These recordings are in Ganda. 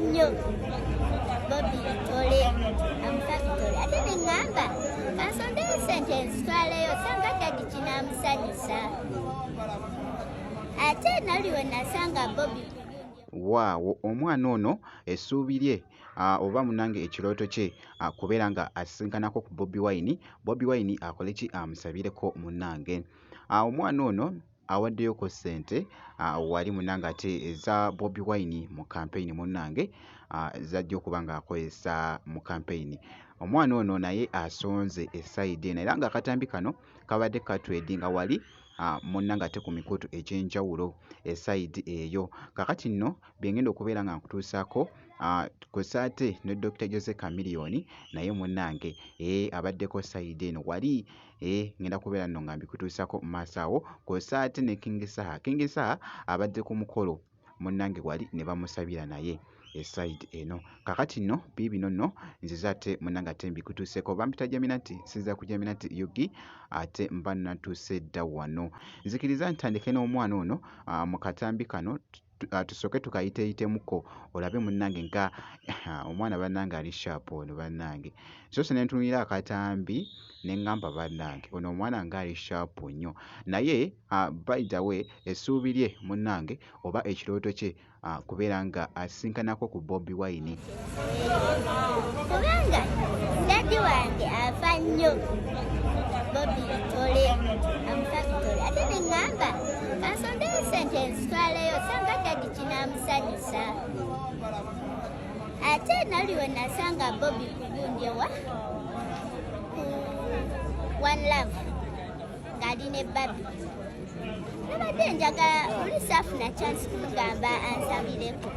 nnyo Bobby Tole amufactory ate ne ŋŋamba kansondeyo sente nzitwaleyo sanga dadi kinaamusanyusa ate nali we nasanga Bobby waawo omwana ono essuubi lye oba munange ekirooto kye kubeera nga asinkanako ku Bobi Wine akole ki amusabireko munnange. Omwana ono awaddeyoko ssente wali munnange ate eza Bobi Wine mu campaign munnange zajja okuba ng'akozesa mu campaign. Omwana ono naye asonze essayidi eno era ng'akatambi kano kabadde katwedi nga wali munnange ate ku mikutu egy'enjawulo essayidi eyo. Kakati nno byengenda okubeera nga nkutuusaako kw'ossa ate ne Dr. Jose Chameleone naye munnange abaddeko sayidi eno wali ngenda kubeera nno nga mbikutuusako mu maaso awo kw'ossa ate ne King Saha abadde ku mukolo munnange wali ne bamusabira naye esayidi eno. Kakati nno biibino nno nziza ate munnange ate mbikutuuseko bampita Jaminati sinza ku Jaminati Yugi ate mba natuuse dda wano. Nzikiriza ntandike n'omwana ono mu katambi kano tusooke tukayiteemuko olabe munnange nga omwana bannange ali sharp ono bannange. So se ne ntunuulira akatambi ne ŋŋamba bannange ono omwana nga ali sharp nnyo naye by the way essuubi lye munnange oba ekirooto kye kubeera nga asinkanako ku Bobi Wine. Kubanga dadi wange afa nnyo Bobby Tole amufactory ate ne ŋŋamba kansondeyo sente nzitwaleyo sanga dadi kinaamusanyusa ate nali we nasanga Bobby ku gundi ewa ku One Love ng'ali ne Babi nabadde njagala oli saafuna chance kumugamba ansabireko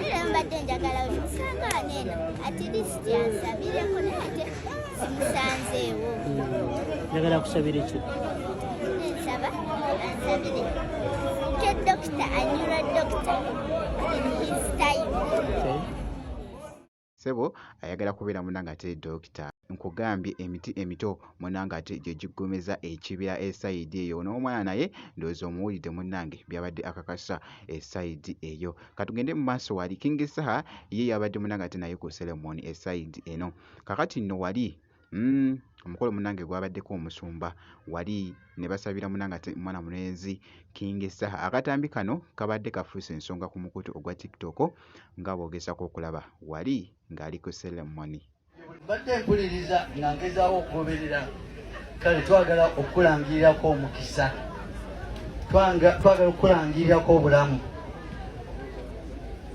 naye mbadde njagala omusanga waneeno at least ansabireko naye ate simusanzeewo. Njagala kusabira ki? Nsaba ansabire ke dokita anyura dokita in his time. Sebo ayagala kubeera munnange ate dokita nkugambye emiti emito munnange ate gye giggumeza ekibira esayidi eyo n'omwana naye ndowooza omuwulidde munnange byabadde akakasa esayidi eyo. Katugende mu maaso wali King Saha ye yabadde munnange ate naye ku ceremony esayidi eno. Kakati nno wali omukolo munnange gwabaddeko omusumba wali ne basabira munnange ate mwana mulenzi King Saha. Akatambi kano kabadde kafuuse ensonga ku mukutu ogwa TikTok nga boogesako okulaba wali ng'ali ku ceremony. Badde mpuliriza nga ngezaawo okugoberera kale twagala okukulangirirako omukisa twagala okukulangirirako obulamu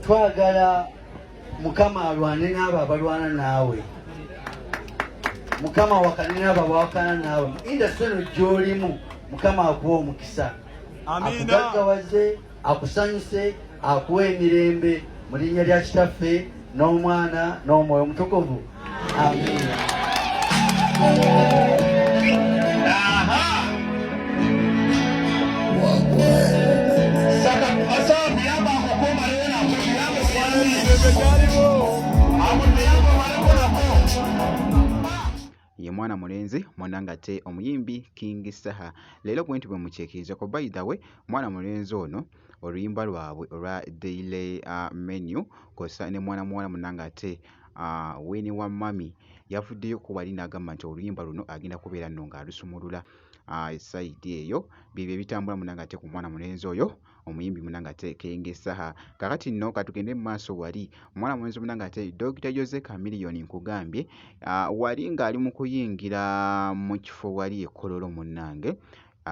twagala Mukama alwane n'abo abalwana naawe Mukama wakane n'abo abawakana naawe indasitry eno gy'olimu Mukama akuwa omukisa akugaggawaze akusanyuse akuwa emirembe mu linnya lya Kitaffe n'Omwana n'Omwoyo Omutukuvu. Amen. Ye mwana mulenzi munnange ate omuyimbi King Saha leero bwe nti bwe mukyekiriza ko by the way mwana mulenzi ono oluyimba lwabwe olwa Daily Menu kosa ne mwana muwala munnange ate Winnie wa Mami yavuddeyo ku wali n'agamba nti oluyimba luno agenda kubeera nno ng'alusumulula esayidi eyo bibyo ebitambula munnange ate ku mwana mulenzi oyo omuyimbi munnange ate King Saha. Kakati nno katugende mu maaso wali omwana mulenzi munnange ate Dr. Jose Chameleone nkugambye wali ng'ali mu kuyingira mu kifo wali ekkololo munnange.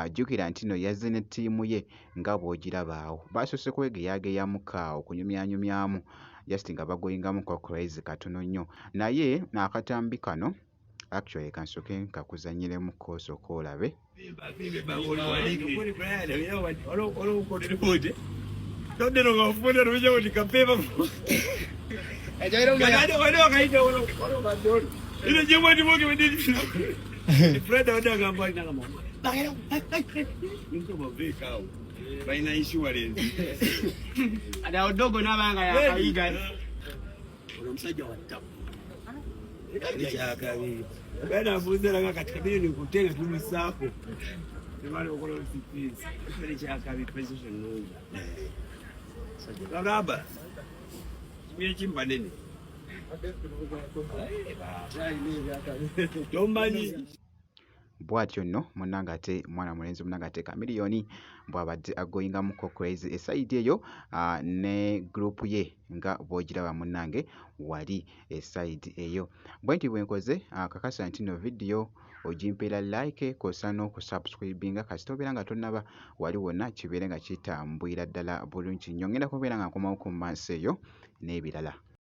Jjukira nti no yazze ne ttiimu ye nga bw'ogirabaawo basoose kwegeyaageyamukaawo kunyumyanyumyamu just nga bagoyingamu kwa crazy katono nnyo naye akatambi kano actually kansooke nkakuzanyiremu koosooka olabe. Baina insurance. Ada odogo nabanga yakaiga. Omusajja wa tapu. Ekyaakabi. Bana vuzela katika bili kutenga tulisapo. Nimali okola sipisi. Ekyaakabi position nunga. Baba. Ekimba nene. Tombanyi. Bw'atyo nno munnange ate mwana mulenzi munnange ate Chameleone bw'abadde agoyingamuko crazy esayidi eyo ne gurupu ye nga bw'ogiraba munnange wali esayidi eyo. Bwe nti bwe nkoze kakasa nti no vidiyo ogimpeera like kosa n'okusubscribinga kasita obeera nga tonnaba wali wonna kibeere nga kitambwira ddala bulungi nnyo. Ngenda kubeera nga nkomawo ku maaso eyo n'ebirala.